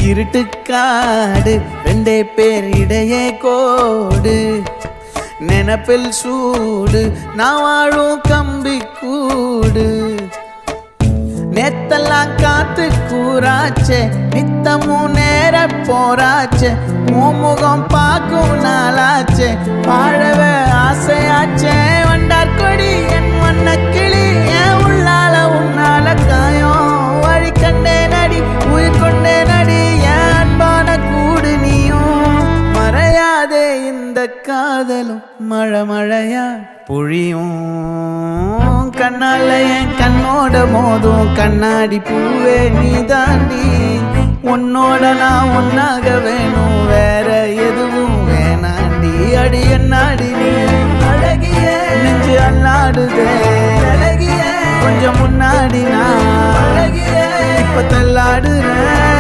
இருட்டுக்காடு ரெண்டே பேர் இடையே கோடு நினப்பில் சூடு நான் வாழும் கம்பி கூடு நேத்தெல்லாம் காத்து கூறாச்சே நித்தமும் நேர போராச்சே முகம் பார்க்கும் நாளாச்சே வாழவே ஆசையாச்சே வண்டார் கொடி என் வண்ண கிளி என் உள்ளால உன்னால காயம் வழி கண்டே நடி உயிர் கொண்டே நடி என் அன்பான கூடு நீயும் மறையாதே இந்த காதலும் மழை மழையா பொழியும் கண்ணால என் கண்ணோட மோதும் கண்ணாடி பூவே நீ தாண்டி உன்னோட நான் ஒன்னாக வேணும் வேற எதுவும் வேணாண்டி அடி என்னாடி நீ அழகிய நெஞ்சு அல்லாடுதே அழகிய கொஞ்சம் முன்னாடி நான் அழகிய இப்ப தள்ளாடுறேன்